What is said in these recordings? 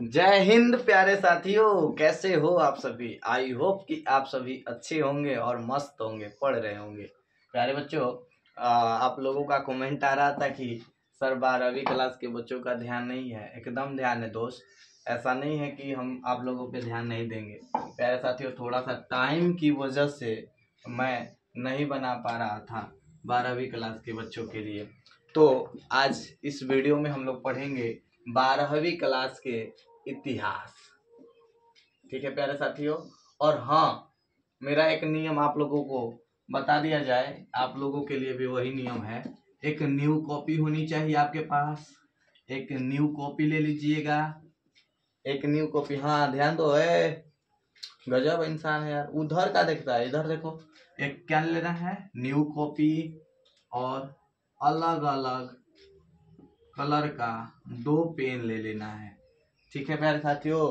जय हिंद प्यारे साथियों, कैसे हो आप सभी। आई होप कि आप सभी अच्छे होंगे और मस्त होंगे, पढ़ रहे होंगे। प्यारे बच्चों, आप लोगों का कमेंट आ रहा था कि सर 12वीं क्लास के बच्चों का ध्यान नहीं है। एकदम ध्यान है दोस्त, ऐसा नहीं है कि हम आप लोगों पे ध्यान नहीं देंगे। प्यारे साथियों, थोड़ा सा टाइम की वजह से मैं नहीं बना पा रहा था 12वीं क्लास के बच्चों के लिए। तो आज इस वीडियो में हम लोग पढ़ेंगे 12वीं क्लास के इतिहास। ठीक है प्यारे साथियों। और हाँ, मेरा एक नियम आप लोगों को बता दिया जाए, आप लोगों के लिए भी वही नियम है। एक न्यू कॉपी होनी चाहिए आपके पास, एक न्यू कॉपी ले लीजिएगा। एक न्यू कॉपी, हाँ ध्यान दो है, गजब इंसान है यार। उधर का देखता है, इधर देखो। एक क्या लेना है, न्यू कॉपी, और अलग अलग कलर का 2 पेन ले लेना है। ठीक है प्यारे साथियों।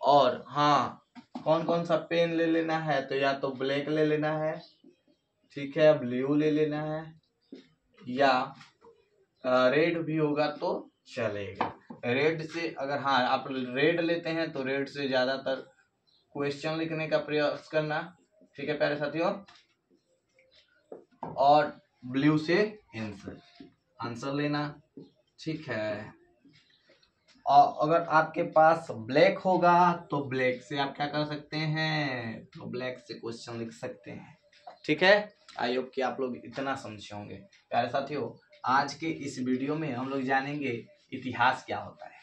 और हाँ, कौन कौन सा पेन ले लेना है, तो या तो ब्लैक ले लेना है, ठीक है, ब्लू ले लेना है, या रेड भी होगा तो चलेगा। रेड से अगर हाँ आप रेड लेते हैं तो रेड से ज्यादातर क्वेश्चन लिखने का प्रयास करना। ठीक है प्यारे साथियों। और ब्लू से आंसर लेना। ठीक है। और अगर आपके पास ब्लैक होगा तो ब्लैक से आप क्या कर सकते हैं, तो ब्लैक से क्वेश्चन लिख सकते हैं। ठीक है। आई होप कि आप लोग इतना समझे होंगे। प्यारे साथियों, आज के इस वीडियो में हम लोग जानेंगे इतिहास क्या होता है।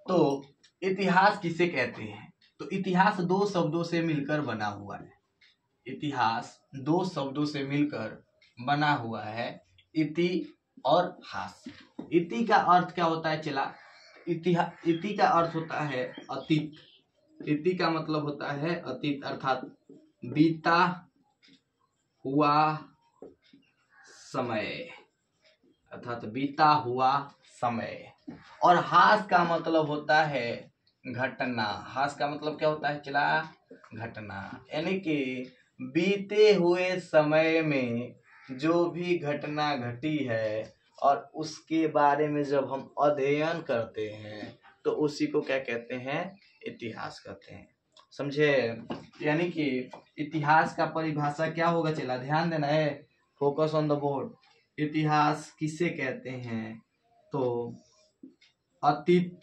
तो इतिहास किसे कहते हैं, तो इतिहास 2 शब्दों से मिलकर बना हुआ है। इतिहास 2 शब्दों से मिलकर बना हुआ है, इति और हास। इति का अर्थ क्या होता है चला, इति का अर्थ होता है अतीत। इति का मतलब होता है अतीत, अर्थात बीता हुआ समय, अर्थात बीता हुआ समय। और हास का मतलब होता है घटना। हास का मतलब क्या होता है चला, घटना। यानी कि बीते हुए समय में जो भी घटना घटी है और उसके बारे में जब हम अध्ययन करते हैं तो उसी को क्या कहते हैं, इतिहास कहते हैं। समझे। यानी कि इतिहास का परिभाषा क्या होगा चला, ध्यान देना है, फोकस ऑन द बोर्ड। इतिहास किसे कहते हैं, तो अतीत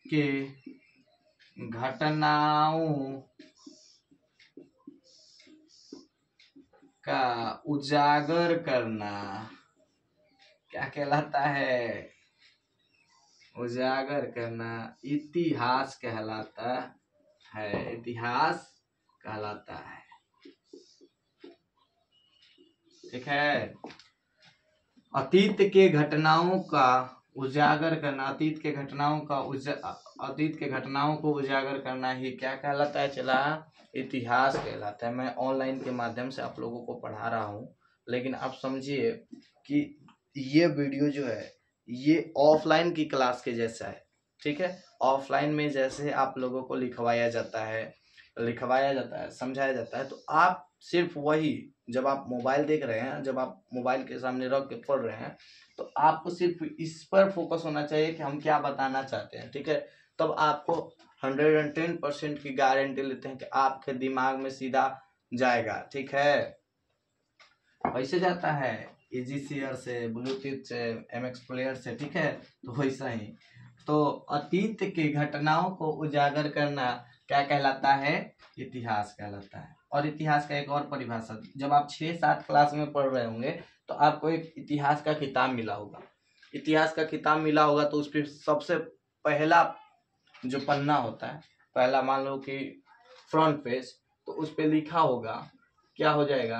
के घटनाओं का उजागर करना क्या कहलाता है, उजागर करना इतिहास कहलाता है। इतिहास कहलाता है। ठीक है। अतीत के घटनाओं का उजागर करना, अतीत के घटनाओं को उजागर करना ही क्या कहलाता है चला, इतिहास कहलाता है। मैं ऑनलाइन के माध्यम से आप लोगों को पढ़ा रहा हूँ, लेकिन आप समझिए कि ये वीडियो जो है ये ऑफलाइन की क्लास के जैसा है। ठीक है। ऑफलाइन में जैसे आप लोगों को लिखवाया जाता है, समझाया जाता है, तो आप सिर्फ वही, जब आप मोबाइल देख रहे हैं, जब आप मोबाइल के सामने रख के पढ़ रहे हैं, तो आपको सिर्फ इस पर फोकस होना चाहिए कि हम क्या बताना चाहते हैं। ठीक है। तब आपको 110% की गारंटी लेते हैं कि आपके दिमाग में सीधा जाएगा। ठीक है। वैसे जाता है इजी शेयर से, ब्लूटूथ से, MX प्लेयर से। ठीक है। तो वैसा ही, तो अतीत के घटनाओं को उजागर करना क्या कहलाता है, इतिहास कहलाता है। और इतिहास का एक और परिभाषा, जब आप 6-7 क्लास में पढ़ रहे होंगे तो आपको एक इतिहास का किताब मिला होगा। इतिहास का किताब मिला होगा तो उस पर सबसे पहला जो पन्ना होता है, पहला मान लो कि फ्रंट पेज, तो उस पर लिखा होगा, क्या हो जाएगा,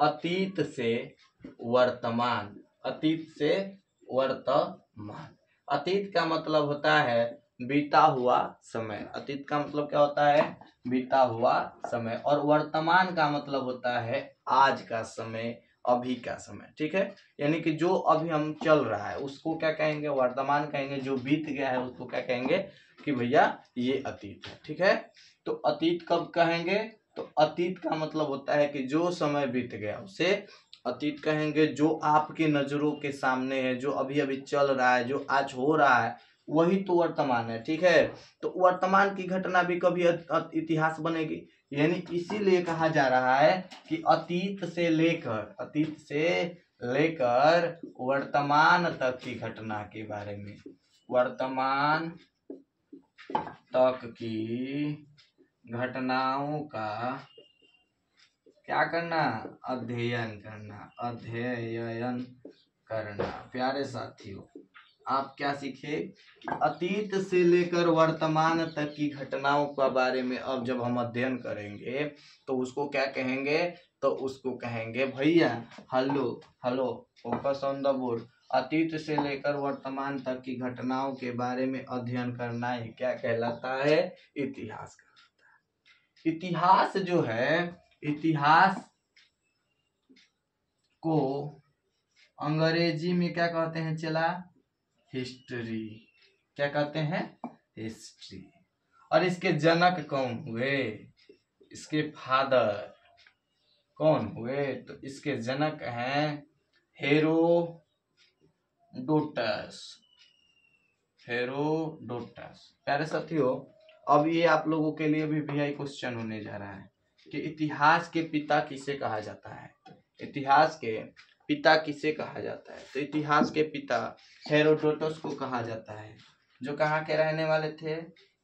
अतीत से वर्तमान। अतीत से वर्तमान। अतीत का मतलब होता है बीता हुआ समय। अतीत का मतलब क्या होता है, बीता हुआ समय। और वर्तमान का मतलब होता है आज का समय, अभी का समय। ठीक है। यानी कि जो अभी हम चल रहा है उसको क्या कहेंगे, वर्तमान कहेंगे। जो बीत गया है उसको क्या कहेंगे कि भैया ये अतीत है। ठीक है। तो अतीत कब कहेंगे, तो अतीत का मतलब होता है कि जो समय बीत गया उसे अतीत कहेंगे। जो आपकी नजरों के सामने है, जो अभी अभी चल रहा है, जो आज हो रहा है, वही तो वर्तमान है। ठीक है, तो वर्तमान की घटना भी कभी इतिहास बनेगी। यानी इसीलिए कहा जा रहा है कि अतीत से लेकर वर्तमान तक की घटना के बारे में, वर्तमान तक की घटनाओं का क्या करना, अध्ययन करना। प्यारे साथियों, आप क्या सीखे, अतीत से लेकर वर्तमान तक की घटनाओं के बारे में अब जब हम अध्ययन करेंगे तो उसको क्या कहेंगे, तो उसको कहेंगे भैया hello focus on the board, अतीत से लेकर वर्तमान तक की घटनाओं के बारे में अध्ययन करना ही क्या कहलाता है, इतिहास कहलाता है। इतिहास जो है, इतिहास को अंग्रेजी में क्या कहते हैं चला, हिस्ट्री। क्या कहते हैं, हिस्ट्री। और इसके जनक कौन हुए, इसके फादर कौन हुए, तो इसके जनक हैं हेरोडोटस। प्यारे साथियों, अब ये आप लोगों के लिए भी VI क्वेश्चन होने जा रहा है कि इतिहास के पिता किसे कहा जाता है, इतिहास के पिता किसे कहा जाता है। तो इतिहास के पिता हेरोडोटस को कहा जाता है, जो कहाँ के रहने वाले थे,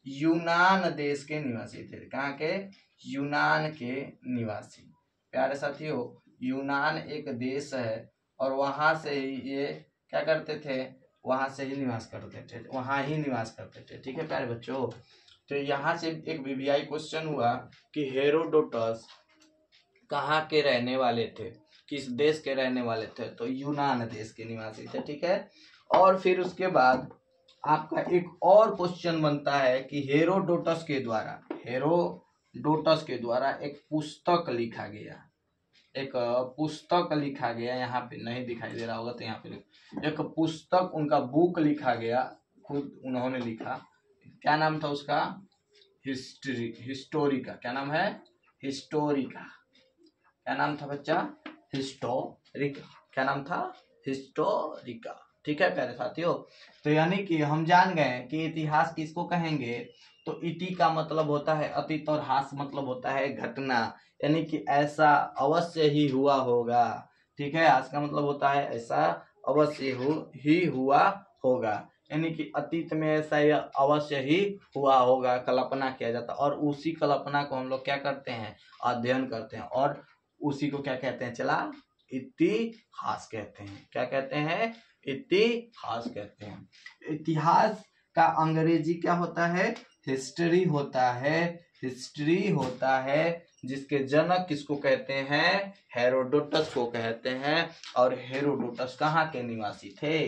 यूनान देश के निवासी थे। कहाँ के, यूनान के निवासी। प्यारे साथियों, यूनान एक देश है और वहां से ये क्या करते थे, वहां से ही निवास करते थे, वहां ही निवास करते थे। ठीक है प्यारे बच्चों, तो यहाँ से एक VI क्वेश्चन हुआ कि हेरोडोटस कहाँ के रहने वाले थे, किस देश के रहने वाले थे, तो यूनान देश के निवासी थे। ठीक है, और फिर उसके बाद आपका एक और क्वेश्चन बनता है कि हेरोडोटस के द्वारा एक पुस्तक लिखा गया, यहाँ पे नहीं दिखाई दे रहा होगा तो यहाँ पे एक पुस्तक, उनका बुक लिखा गया, खुद उन्होंने लिखा। क्या नाम था उसका, हिस्टोरिका। क्या नाम है, हिस्टोरिका। क्या नाम था बच्चा, हिस्टोरिका। क्या नाम था, हिस्टोरिका। ठीक है प्यारे साथियों, तो यानी कि हम जान गए कि इतिहास किसको कहेंगे, तो इति का मतलब होता है अतीत और हास मतलब होता है घटना, यानी कि ऐसा अवश्य ही हुआ होगा। ठीक है, हास का मतलब होता है ऐसा अवश्य ही हुआ होगा, यानी कि अतीत में ऐसा अवश्य ही हुआ होगा, कल्पना किया जाता, और उसी कल्पना को हम लोग क्या करते हैं, अध्ययन करते हैं, और उसी को क्या कहते हैं चला, इतिहास कहते हैं। क्या कहते हैं, इतिहास कहते हैं। इतिहास का अंग्रेजी क्या होता है, हिस्ट्री होता है, जिसके जनक किसको कहते हैं, हेरोडोटस को कहते हैं। और हेरोडोटस कहाँ के निवासी थे,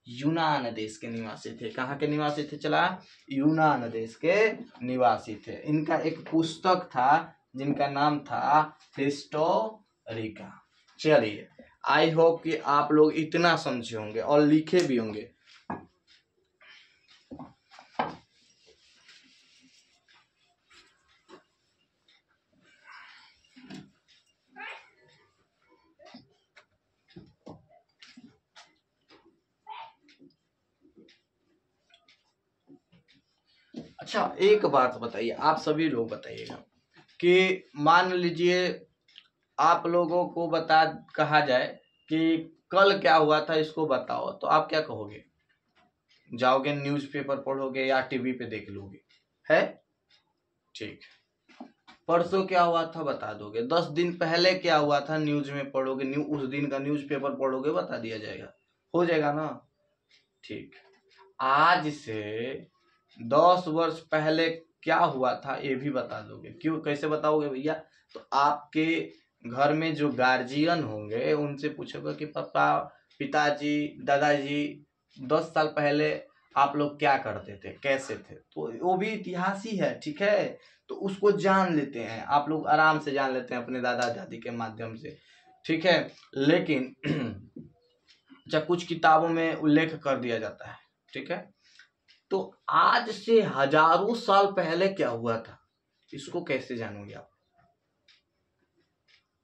यूनान देश के निवासी थे। कहाँ के निवासी थे चला, यूनान देश के निवासी थे। इनका एक पुस्तक था जिनका नाम था हिस्टोरिका। चलिए, आई होप कि आप लोग इतना समझे होंगे और लिखे भी होंगे। अच्छा, एक बात बताइए, आप सभी लोग बताइएगा कि मान लीजिए आप लोगों को कहा जाए कि कल क्या हुआ था इसको बताओ, तो आप क्या कहोगे, जाओगे न्यूज़पेपर पढ़ोगे या टीवी पे देख लोगे, है ठीक। परसों क्या हुआ था बता दोगे, 10 दिन पहले क्या हुआ था न्यूज में पढ़ोगे, उस दिन का न्यूज़पेपर पढ़ोगे, बता दिया जाएगा, हो जाएगा ना। ठीक, आज से 10 वर्ष पहले क्या हुआ था ये भी बता दोगे। क्यों, कैसे बताओगे भैया, तो आपके घर में जो गार्जियन होंगे उनसे पूछोगे कि पापा, पिताजी, दादाजी 10 साल पहले आप लोग क्या करते थे, कैसे थे, तो वो भी इतिहास ही है। ठीक है, तो उसको जान लेते हैं, आप लोग आराम से जान लेते हैं अपने दादा दादी के माध्यम से। ठीक है, लेकिन जब कुछ किताबों में उल्लेख कर दिया जाता है, ठीक है, तो आज से हजारों साल पहले क्या हुआ था इसको कैसे जानोगे आप,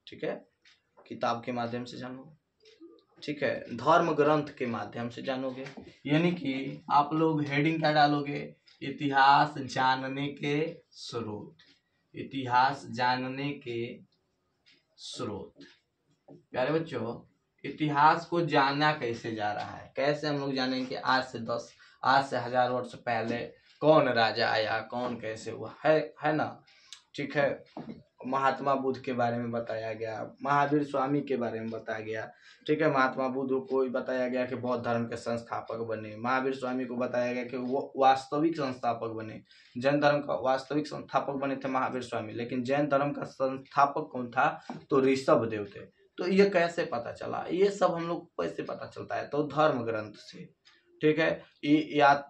ठीक है, किताब के माध्यम से जानोगे। ठीक है, धर्म ग्रंथ के माध्यम से जानोगे। यानी कि आप लोग हेडिंग क्या डालोगे, इतिहास जानने के स्रोत, इतिहास जानने के स्रोत। प्यारे बच्चों, इतिहास को जानना कैसे जा रहा है, कैसे हम लोग जानेंगे कि आज से 1000 वर्ष पहले कौन राजा आया, कौन कैसे हुआ है ना। ठीक है, महात्मा बुद्ध के बारे में बताया गया, महावीर स्वामी के बारे में बताया गया। ठीक है, महात्मा बुद्ध को बताया गया कि बौद्ध धर्म के संस्थापक बने, महावीर स्वामी को बताया गया कि वो वास्तविक संस्थापक बने। जैन धर्म का वास्तविक संस्थापक बने थे महावीर स्वामी, लेकिन जैन धर्म का संस्थापक कौन था, तो ऋषभ देव थे। तो ये कैसे पता चला, ये सब हम लोग कैसे पता चलता है, तो धर्म ग्रंथ से। ठीक है,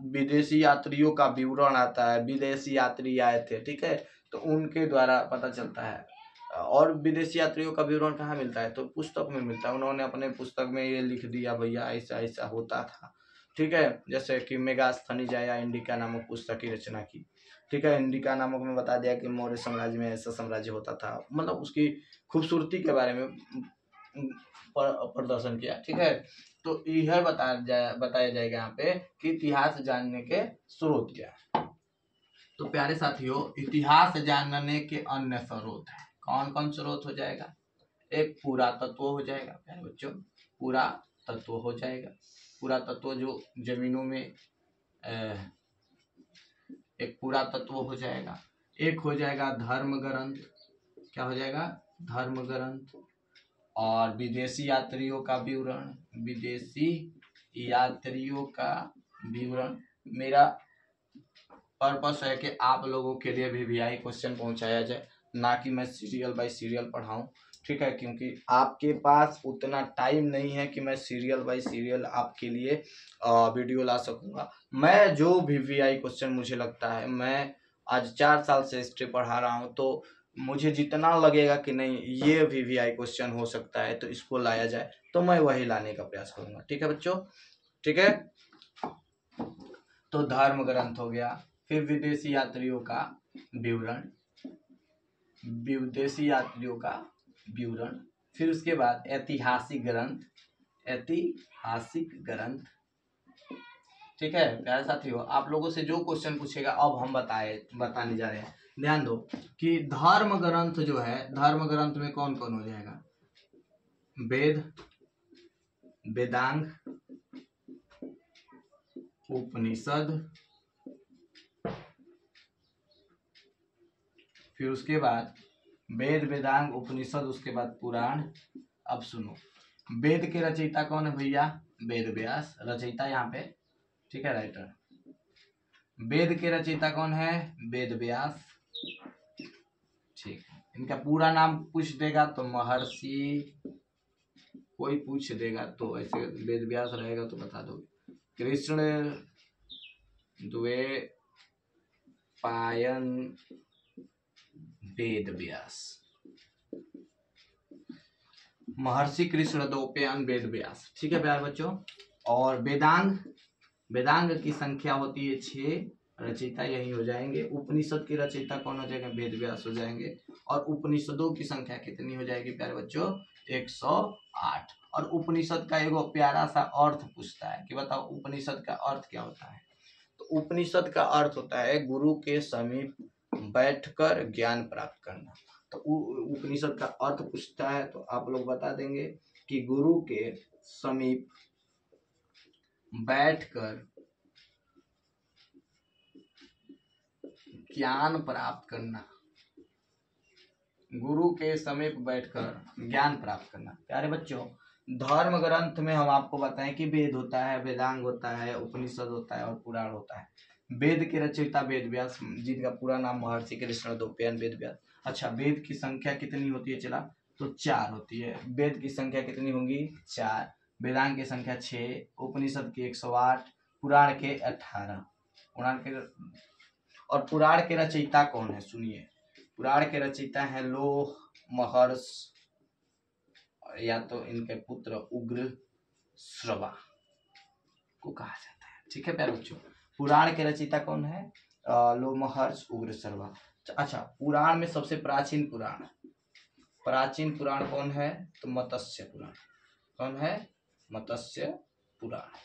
विदेशी यात्रियों का विवरण आता है, विदेशी यात्री आए थे, ठीक है, तो उनके द्वारा पता चलता है। और विदेशी यात्रियों का विवरण कहाँ मिलता है, तो पुस्तक में मिलता है। उन्होंने अपने पुस्तक में ये लिख दिया, भैया ऐसा ऐसा होता था। ठीक है, जैसे कि मेगास्थनीज या इंडिका नामक पुस्तक की रचना की। ठीक है, इंडिका नामक में बता दिया कि मौर्य साम्राज्य में ऐसा साम्राज्य होता था, मतलब उसकी खूबसूरती के बारे में प्रदर्शन किया। ठीक है, तो यह बताया जाएगा यहाँ पे कि इतिहास जानने के स्रोत क्या है। तो प्यारे साथियों, इतिहास जानने के अन्य स्रोत है, कौन कौन स्रोत हो जाएगा, एक पुरातत्व हो जाएगा। प्यारे बच्चों, पुरातत्व हो जाएगा। पुरातत्व जो जमीनों में एक पुरातत्व हो जाएगा। एक हो जाएगा धर्म ग्रंथ, क्या हो जाएगा, धर्म ग्रंथ। और विदेशी यात्रियों का विवरण, विदेशी यात्रियों का विवरण। मेरा पर्पस है कि आप लोगों के लिए VVI क्वेश्चन पहुंचाया जाए, ना कि मैं सीरियल बाय सीरियल पढ़ाऊं। ठीक है, क्योंकि आपके पास उतना टाइम नहीं है कि मैं सीरियल बाय सीरियल आपके लिए वीडियो ला सकूंगा। मैं जो VVI क्वेश्चन मुझे लगता है, मैं आज 4 साल से हिस्ट्री पढ़ा रहा हूं, तो मुझे जितना लगेगा कि नहीं ये VVI क्वेश्चन हो सकता है तो इसको लाया जाए, तो मैं वही लाने का प्रयास करूंगा। ठीक है बच्चों, ठीक है। तो धर्म ग्रंथ हो गया, फिर विदेशी यात्रियों का विवरण, विदेशी यात्रियों का विवरण। फिर उसके बाद ऐतिहासिक ग्रंथ, ऐतिहासिक ग्रंथ। ठीक है प्यारे साथियों, आप लोगों से जो क्वेश्चन पूछेगा अब हम बताने जा रहे हैं। ध्यान दो कि धर्म ग्रंथ जो है, धर्म ग्रंथ में कौन कौन हो जाएगा, वेद, वेदांग, उपनिषद, फिर उसके बाद वेद, वेदांग, उपनिषद, उसके बाद पुराण। अब सुनो, वेद के रचयिता कौन है भैया, वेद व्यास, रचयिता यहाँ पे, ठीक है, राइटर। वेद के रचयिता कौन है, वेद व्यास। ठीक, इनका पूरा नाम पूछ देगा तो महर्षि, कोई पूछ देगा तो ऐसे वेद व्यास रहेगा तो बता दो, कृष्ण द्वैपायन वेद व्यास, महर्षि कृष्ण द्वैपायन वेद व्यास। ठीक है प्यारे बच्चों। और वेदांग, वेदांग की संख्या होती है 6, रचयिता यही हो जाएंगे। उपनिषद की रचयिता कौन हो जाएगा, वेद व्यास हो जाएंगे। और उपनिषदों की संख्या कितनी हो जाएगी प्यारे बच्चों, 108। और उपनिषद का एगो प्यारा सा अर्थ पूछता है कि बताओ उपनिषद का अर्थ क्या होता है। तो उपनिषद का अर्थ होता है गुरु के समीप बैठकर ज्ञान प्राप्त करना। तो उपनिषद का अर्थ पूछता है तो आप लोग बता देंगे कि गुरु के समीप बैठकर ज्ञान प्राप्त करना, गुरु के समीप बैठकर ज्ञान प्राप्त करना। प्यारे बच्चों, धर्म ग्रंथ में हम आपको बताएं कि वेद होता है, वेदांग होता है, उपनिषद होता है और पुराण होता है। वेद के रचयिता वेद व्यास, जिनका पूरा नाम महर्षि कृष्ण द्वैपायन वेद व्यास। अच्छा, वेद की संख्या कितनी होती है चला, तो 4 होती है। वेद की संख्या कितनी होगी, 4। वेदांग की संख्या 6, उपनिषद की 108, पुराण के 18। और पुराण के रचयिता कौन है, सुनिए, पुराण के रचयिता हैं लोह, महर्ष, या तो इनके पुत्र उग्र श्रवा को कहा जाता है। ठीक है प्यारे बच्चों, पुराण के रचयिता कौन है, लोह, महर्ष, उग्र श्रवा। अच्छा, पुराण में सबसे प्राचीन पुराण, प्राचीन पुराण कौन है, तो मत्स्य पुराण। कौन है, मत्स्य पुराण,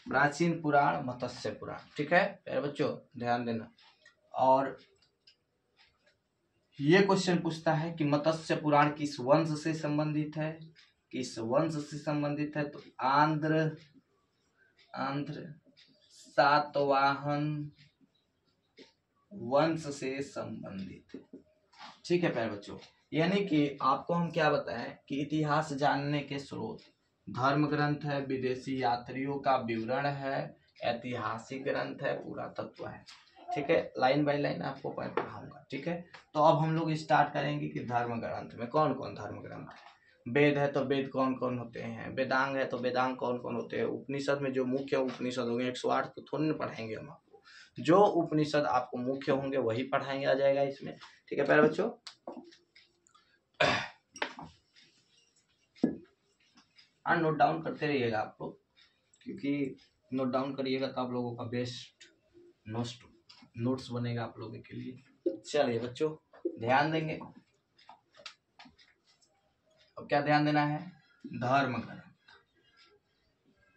प्राचीन पुराण मत्स्य पुराण। ठीक है प्यारे बच्चों, ध्यान देना। और ये क्वेश्चन पूछता है कि मत्स्य पुराण किस वंश से संबंधित है, किस वंश से संबंधित है? तो आंध्र सातवाहन वंश से संबंधित। ठीक है प्यारे बच्चों, यानी कि आपको हम क्या बताएं कि इतिहास जानने के स्रोत धर्म ग्रंथ है, विदेशी यात्रियों का विवरण है, ऐतिहासिक ग्रंथ है, पुरातत्व है। ठीक है, लाइन बाय लाइन आपको मैं पढ़ाऊंगा। ठीक है, तो अब हम लोग स्टार्ट करेंगे कि धर्म ग्रंथ में कौन कौन धर्म ग्रंथ है। वेद है तो वेद कौन कौन होते हैं, वेदांग है तो वेदांग कौन कौन होते हैं, उपनिषद में जो मुख्य उपनिषद होंगे 108 तो थोड़ी ना पढ़ाएंगे हम आपको, जो उपनिषद आपको मुख्य होंगे वही पढ़ाएंगे आ जाएगा इसमें। ठीक है प्यारे बच्चों, हाँ नोट डाउन करते रहिएगा आप लोग, क्योंकि नोट डाउन करिएगा तो आप लोगों का बेस्ट नोट्स बनेगा आप लोगों के लिए। चलिए बच्चों ध्यान देंगे। अब क्या ध्यान देना है? धर्म ग्रंथ।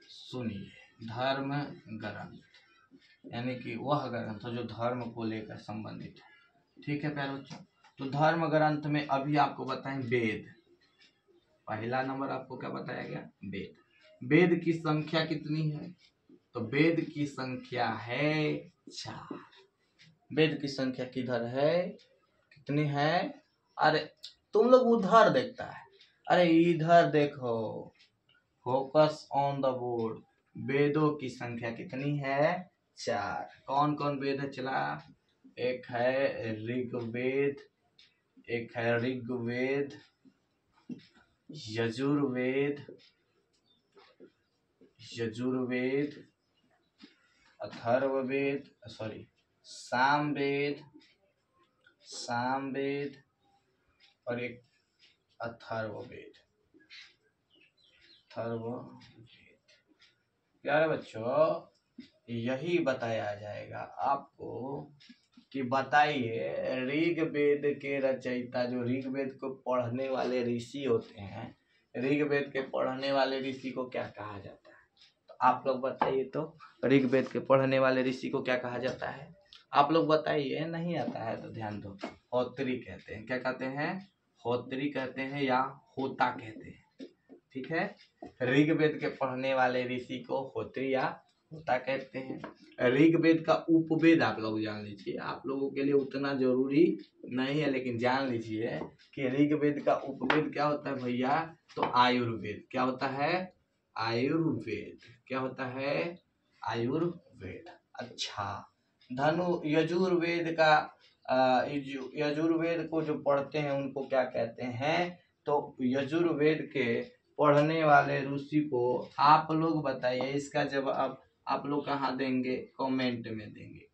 सुनिए, धर्म ग्रंथ यानी कि वह ग्रंथ जो धर्म को लेकर संबंधित है। ठीक है प्यारे बच्चों, तो धर्म ग्रंथ में अभी आपको बताएं वेद। पहला नंबर आपको क्या बताया गया? वेद। वेद की संख्या कितनी है? तो वेद की संख्या है 4। वेद की संख्या किधर है, कितनी है? अरे तुम लोग उधर देखता है, अरे इधर देखो, फोकस ऑन द बोर्ड। वेदों की संख्या कितनी है? 4। कौन कौन वेद है चला? एक है ऋग्वेद, एक है ऋग्वेद, यजुर्वेद, अथर्ववेद, सामवेद और एक अथर्ववेद। प्यारे बच्चों, यही बताया जाएगा आपको कि बताइए ऋग्वेद के रचयिता, जो ऋग्वेद को पढ़ने वाले ऋषि होते हैं, ऋग्वेद के पढ़ने वाले ऋषि को क्या कहा जाता है? तो आप लोग बताइए, तो ऋग्वेद के पढ़ने वाले ऋषि को क्या कहा जाता है? आप लोग बताइए, नहीं आता है तो ध्यान दो। होत्री कहते हैं। क्या कहते हैं? होत्री कहते हैं या होता कहते हैं। ठीक है, ऋग्वेद के पढ़ने वाले ऋषि को होत्री या होता कहते हैं। ऋग्वेद का उपवेद आप लोग जान लीजिए, आप लोगों के लिए उतना जरूरी नहीं है, लेकिन जान लीजिए कि ऋग्वेद का उपवेद क्या होता है भैया? तो आयुर्वेद। क्या होता है? आयुर्वेद। क्या होता है? आयुर्वेद। अच्छा, यजुर्वेद का यजुर्वेद को जो पढ़ते हैं उनको क्या कहते हैं? तो यजुर्वेद के पढ़ने वाले ऋषि को आप लोग बताइए। इसका जवाब आप लोग कहाँ देंगे? कमेंट में देंगे।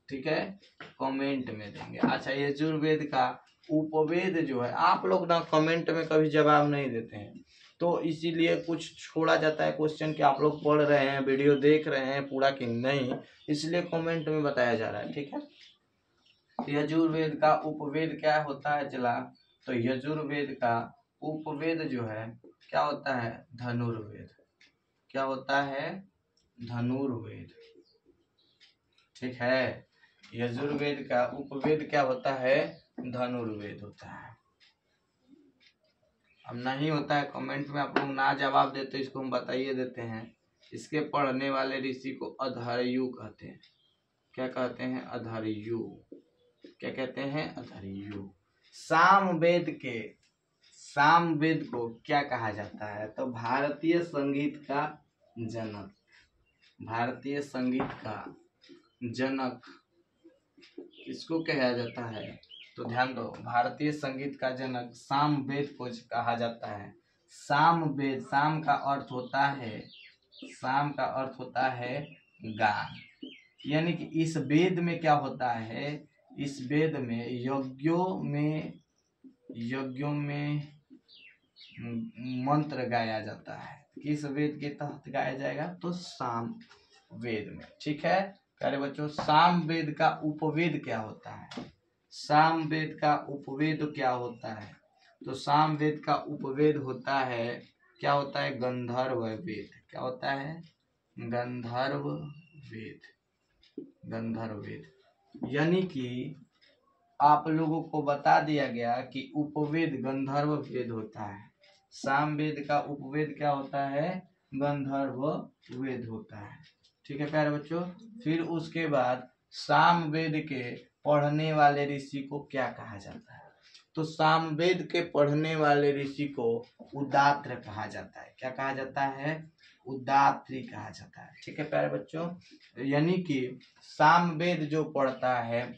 ठीक है, कमेंट में देंगे। अच्छा, यजुर्वेद का उपवेद जो है, आप लोग ना कमेंट में कभी जवाब नहीं देते हैं, तो इसीलिए कुछ छोड़ा जाता है क्वेश्चन कि आप लोग पढ़ रहे हैं, वीडियो देख रहे हैं पूरा कि नहीं, इसलिए कमेंट में बताया जा रहा है। ठीक है, यजुर्वेद का उपवेद क्या होता है चला? तो यजुर्वेद का उपवेद जो है क्या होता है? धनुर्वेद। क्या होता है? धनुर्वेद। ठीक है, यजुर्वेद का उपवेद क्या होता है? धनुर्वेद होता है। अब नहीं होता है कमेंट में आप लोग ना जवाब देते, इसको हम बताइए देते हैं। इसके पढ़ने वाले ऋषि को अधर्यु कहते हैं। क्या कहते हैं? अधर्यु। क्या कहते हैं? अधर्यु। सामवेद को क्या कहा जाता है? तो भारतीय संगीत का जनक। भारतीय संगीत का जनक किसको कहा जाता है? तो ध्यान दो, भारतीय संगीत का जनक सामवेद को कहा जाता है। सामवेद, साम का अर्थ होता है गान। यानी कि इस वेद में क्या होता है? इस वेद में यज्ञों में मंत्र गाया जाता है। किस वेद के तहत गाया जाएगा? तो साम वेद में। ठीक है प्यारे बच्चों, साम वेद का उपवेद क्या होता है? साम वेद का उपवेद क्या होता है? तो सामवेद का उपवेद होता है, क्या होता है, गंधर्व वेद। क्या होता है, गंधर्व वेद। गंधर्व वेद यानी कि आप लोगों को बता दिया गया कि उपवेद गंधर्व वेद होता है, सामवेद का उपवेद क्या होता है, गंधर्व वेद होता है। ठीक है प्यारे बच्चों। फिर उसके बाद सामवेद के पढ़ने वाले ऋषि को क्या कहा जाता है, तो सामवेद के पढ़ने वाले ऋषि को उदात्र कहा जाता है। क्या कहा जाता है, उदात्री कहा जाता है। ठीक है प्यारे बच्चों, यानी कि सामवेद जो पढ़ता है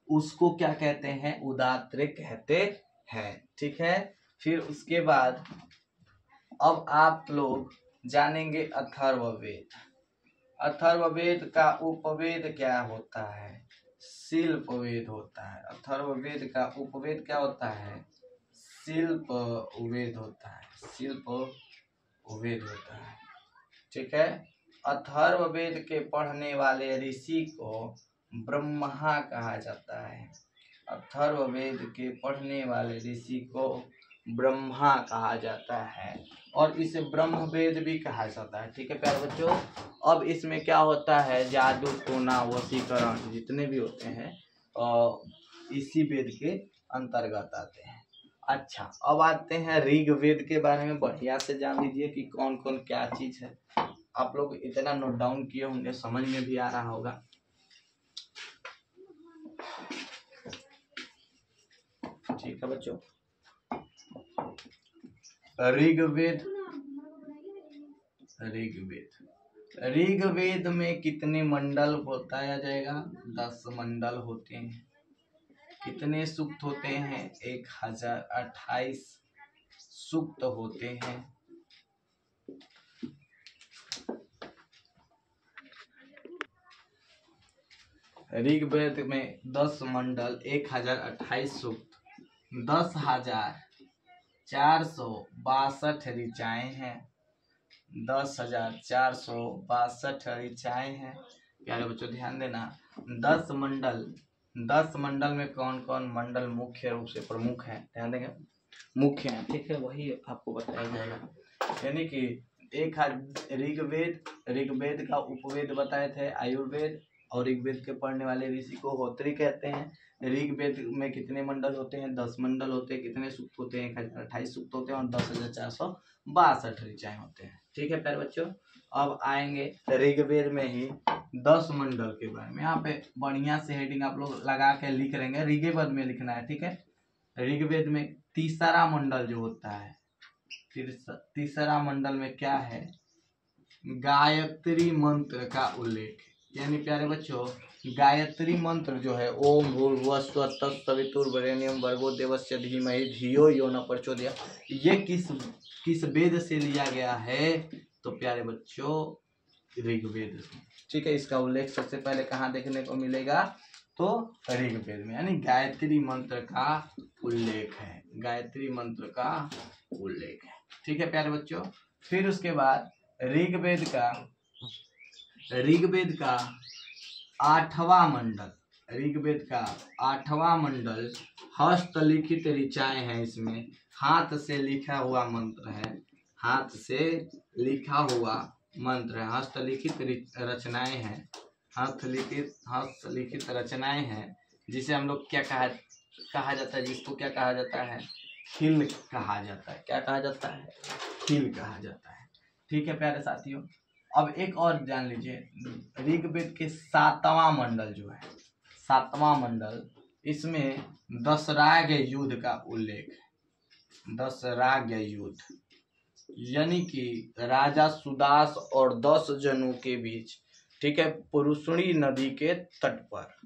उसको क्या कहते हैं, उदात्र कहते हैं। ठीक है। फिर उसके बाद अब आप लोग जानेंगे अथर्ववेद। अथर्ववेद का उपवेद क्या होता है, शिल्पवेद होता है। अथर्ववेद का उपवेद क्या होता है, शिल्पवेद होता है। शिल्पवेद होता है। ठीक है। अथर्ववेद के पढ़ने वाले ऋषि को ब्रह्मा कहा जाता है। अथर्ववेद के पढ़ने वाले ऋषि को ब्रह्मा कहा जाता है और इसे ब्रह्मवेद भी कहा जाता है। ठीक है प्यारे बच्चों। अब इसमें क्या होता है, जादू टोना वशीकरण जितने भी होते हैं इसी वेद के अंतर्गत आते हैं। अच्छा, अब आते हैं ऋग्वेद के बारे में। बढ़िया से जान लीजिए कि कौन कौन क्या चीज है। आप लोग इतना नोट डाउन किए होंगे, समझ में भी आ रहा होगा। ठीक है बच्चों। ऋग्वेद ऋग्वेद में कितने मंडल बताया जाएगा, 10 मंडल होते हैं। कितने सूक्त होते हैं, 1028 सूक्त होते हैं। ऋग्वेद में 10 मंडल, 1028 सूक्त, 10,462 ऋचाएं हैं। 10,462 ऋचाएं हैं। प्यारे बच्चों ध्यान देना, 10 मंडल में कौन कौन मंडल मुख्य रूप से प्रमुख है, ध्यान देंगे, मुख्य है। ठीक है, वही आपको बताया जाएगा। यानी कि एक ऋग्वेद का उपवेद बताए थे आयुर्वेद, और ऋग्वेद के पढ़ने वाले ऋषि को होत्री कहते हैं। ऋग्वेद में कितने मंडल होते हैं, 10 मंडल होते हैं। कितने सूक्त होते हैं, 1028 सूक्त होते हैं और 10,462 ऋचाएं होते हैं। ठीक है प्यारे बच्चों। अब आएंगे ऋग्वेद में ही 10 मंडल के बारे में। यहाँ पे बढ़िया से हेडिंग आप लोग लगा के लिख लेंगे, ऋग्वेद में लिखना है। ठीक है। ऋग्वेद में तीसरा मंडल जो होता है, तीसरा मंडल में क्या है, गायत्री मंत्र का उल्लेख। यानी प्यारे बच्चों, गायत्री मंत्र जो है, ओम भूर्भुवस्सुः तत्सवितुर्वरेण्यं भर्गो देवस्य धीमहि धियो यो न प्रचोदयात्, ये किस वेद से लिया गया है, तो प्यारे बच्चों ऋग्वेद से। ठीक है। इसका उल्लेख सबसे पहले कहाँ देखने को मिलेगा, तो ऋग्वेद में। यानी गायत्री मंत्र का उल्लेख है, गायत्री मंत्र का उल्लेख है। ठीक है प्यारे बच्चों। फिर उसके बाद ऋग्वेद का 8वां मंडल, ऋग्वेद का 8वां मंडल हस्तलिखित ऋचाएं हैं। इसमें हाथ से लिखा हुआ मंत्र है, हाथ से लिखा हुआ मंत्र है, हस्तलिखित रचनाएं हैं, हस्तलिखित रचनाएं हैं, जिसे हम लोग क्या कहा जाता है, जिसको क्या कहा जाता है, खिल कहा जाता है। क्या कहा जाता है, खिल कहा जाता है। ठीक है प्यारे साथियों। अब एक और जान लीजिए, ऋग्वेद के 7वां मंडल जो है, 7वां मंडल, इसमें दशराग युद्ध का उल्लेख है। दशराग युद्ध यानी कि राजा सुदास और 10 जनों के बीच, ठीक है, पुरुषणी नदी के तट पर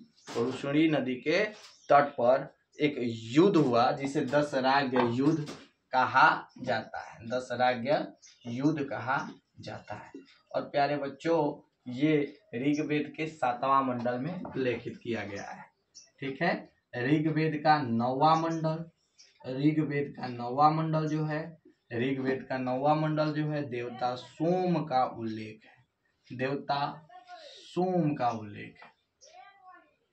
एक युद्ध हुआ, जिसे दशराग युद्ध कहा जाता है। दशराग युद्ध कहा जाता है। और प्यारे बच्चों, ये ऋग्वेद के 7वां मंडल में उल्लेखित किया गया है। ठीक है। ऋग्वेद का 9वां मंडल जो है, देवता सोम का उल्लेख है, देवता सोम का उल्लेख है।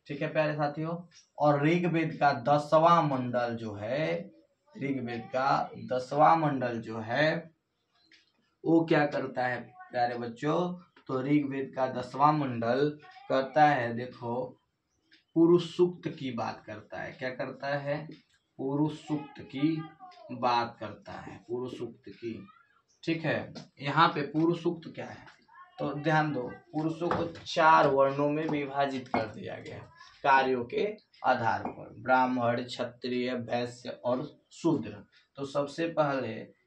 ठीक है प्यारे साथियों। और ऋग्वेद का 10वां मंडल जो है, ऋग्वेद का 10वां मंडल जो है वो क्या करता है प्यारे बच्चों? तो ऋग्वेद का 10वां मंडल करता है, देखो, पुरुष सूक्त की बात करता है। क्या करता है? पुरुष सूक्त की बात करता है, पुरुष सूक्त की। ठीक है, यहाँ पे पुरुष सूक्त क्या है तो ध्यान दो, पुरुषों को 4 वर्णों में विभाजित कर दिया गया कार्यों के आधार पर, ब्राह्मण, क्षत्रिय, वैश्य और शूद्र। तो सबसे पहले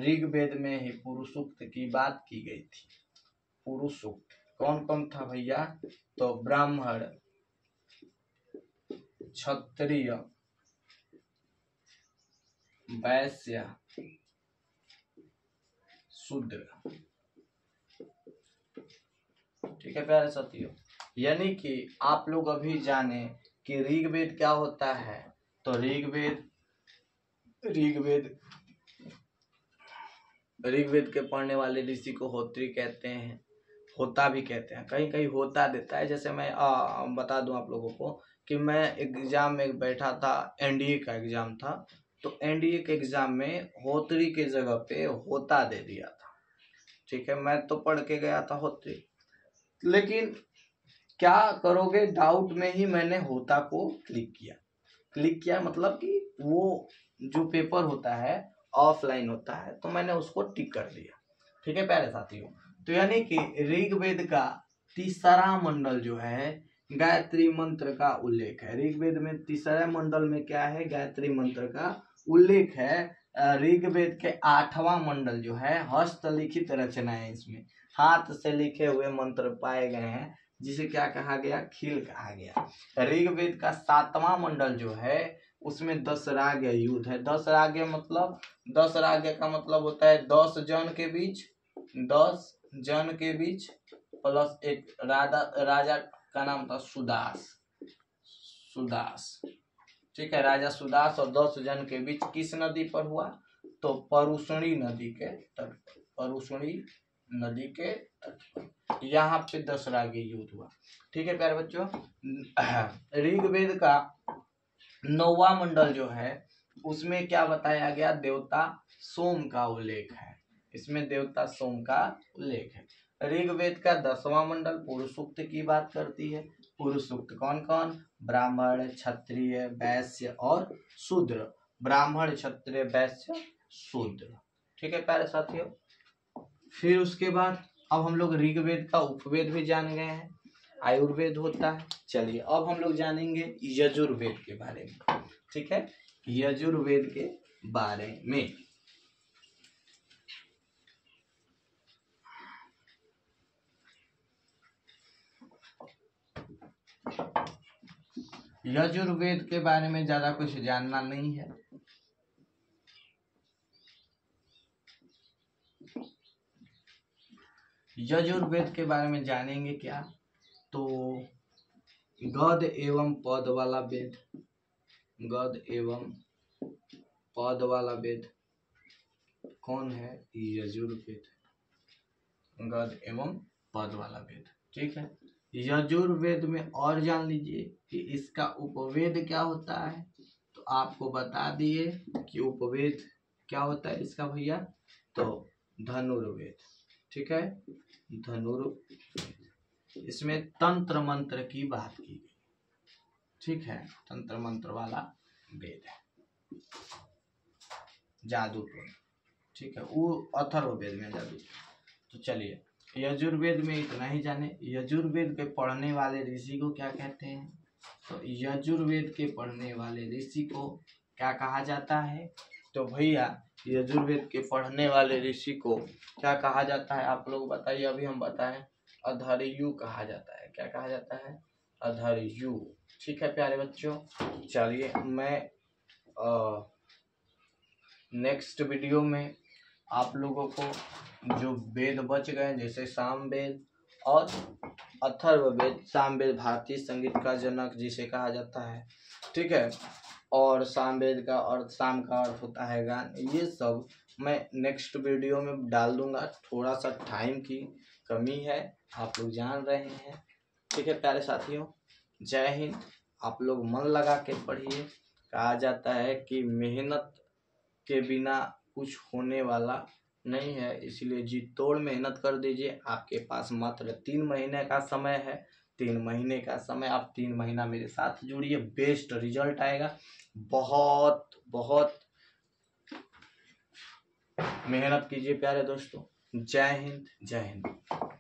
ऋग्वेद में ही पुरुष सूक्त की बात की गई थी। पुरुष सूक्त कौन कौन था भैया? तो ब्राह्मण, क्षत्रिय, वैश्य, शूद्र। ठीक है प्यारे साथियों, यानी कि आप लोग अभी जाने कि ऋग्वेद क्या होता है। तो ऋग्वेद के पढ़ने वाले ऋषि को होत्री कहते हैं, होता भी कहते हैं, कहीं कहीं होता देता है। जैसे मैं बता दूं आप लोगों को कि मैं एग्जाम में बैठा था, एनडीए का एग्जाम था, तो एनडीए के एग्जाम में होत्री के जगह पे होता दे दिया था। ठीक है, मैं तो पढ़ के गया था होत्री, लेकिन क्या करोगे, डाउट में ही मैंने होता को क्लिक किया मतलब कि वो जो पेपर होता है ऑफलाइन होता है, तो मैंने उसको टिक कर दिया। ठीक है प्यारे साथियों, तो यानी कि ऋग्वेद का 3रा मंडल जो है गायत्री मंत्र का उल्लेख है। ऋग्वेद में 3रे मंडल में क्या है? गायत्री मंत्र का उल्लेख है। ऋग्वेद के 8वां मंडल जो है हस्तलिखित रचनाएं, इसमें हाथ से लिखे हुए मंत्र पाए गए हैं, जिसे क्या कहा गया? खील कहा गया। ऋग्वेद का 7वां मंडल जो है उसमें 10 राग युद्ध है। 10 राग मतलब 10 राग का मतलब होता है 10 जन के बीच, 10 जन के बीच प्लस एक राजा का नाम था सुदास। ठीक है, राजा सुदास और 10 जन के बीच किस नदी पर हुआ? तो परुष्णी नदी के तट पर, परुष्णी नदी के तट पर यहाँ पे 10 रागी युद्ध हुआ। ठीक है प्यारे बच्चों, ऋग्वेद का 9वां मंडल जो है उसमें क्या बताया गया? देवता सोम का उल्लेख है, इसमें देवता सोम का उल्लेख है। ऋग्वेद का 10वां मंडल पुरुष सूक्त की बात करती है। पुरुष सूक्त कौन कौन? ब्राह्मण, क्षत्रिय, वैश्य और शूद्र। ब्राह्मण, क्षत्रिय, वैश्य, शूद्र। ठीक है प्यारे साथियों, फिर उसके बाद अब हम लोग ऋग्वेद का उपवेद भी जान गए हैं, आयुर्वेद होता है। चलिए अब हम लोग जानेंगे यजुर्वेद के बारे में। ठीक है, यजुर्वेद के बारे में। यजुर्वेद के बारे में ज्यादा कुछ जानना नहीं है। यजुर्वेद के बारे में जानेंगे क्या? तो गद एवं पद वाला वेद, गद एवं पद वाला वेद कौन है? यजुर्वेद, गद एवं पद वाला वेद। ठीक है, यजुर्वेद में और जान लीजिए कि इसका उपवेद क्या होता है। तो आपको बता दिए कि उपवेद क्या होता है इसका भैया, तो धनुर्वेद। ठीक है, धनुर्वेद, इसमें तंत्र मंत्र की बात की गई। ठीक है, तंत्र मंत्र वाला वेद है, जादू टोना। ठीक है, वो अथर्ववेद में जादू। तो चलिए यजुर्वेद में इतना ही जाने। यजुर्वेद के पढ़ने वाले ऋषि को क्या कहते हैं? तो यजुर्वेद के पढ़ने वाले ऋषि को क्या कहा जाता है? तो भैया यजुर्वेद के पढ़ने वाले ऋषि को क्या कहा जाता है? आप लोग बताइए, अभी हम बताएं। अधर्यु कहा जाता है। क्या कहा जाता है? अधर्यु। ठीक है प्यारे बच्चों, चलिए मैं नेक्स्ट वीडियो में आप लोगों को जो वेद बच गए, जैसे सामवेद और अथर्ववेद, सामवेद भारतीय संगीत का जनक जिसे कहा जाता है, ठीक है, और सामवेद का अर्थ, साम का अर्थ होता है गान, ये सब मैं नेक्स्ट वीडियो में डाल दूंगा। थोड़ा सा टाइम की कमी है, आप लोग जान रहे हैं। ठीक है प्यारे साथियों, जय हिंद। आप लोग मन लगा के पढ़िए। कहा जाता है कि मेहनत के बिना कुछ होने वाला नहीं है, इसलिए जी तोड़ मेहनत कर दीजिए। आपके पास मात्र 3 महीने का समय है। 3 महीने का समय, आप 3 महीना मेरे साथ जुड़िए, बेस्ट रिजल्ट आएगा। बहुत बहुत मेहनत कीजिए प्यारे दोस्तों। जय हिंद, जय हिंद।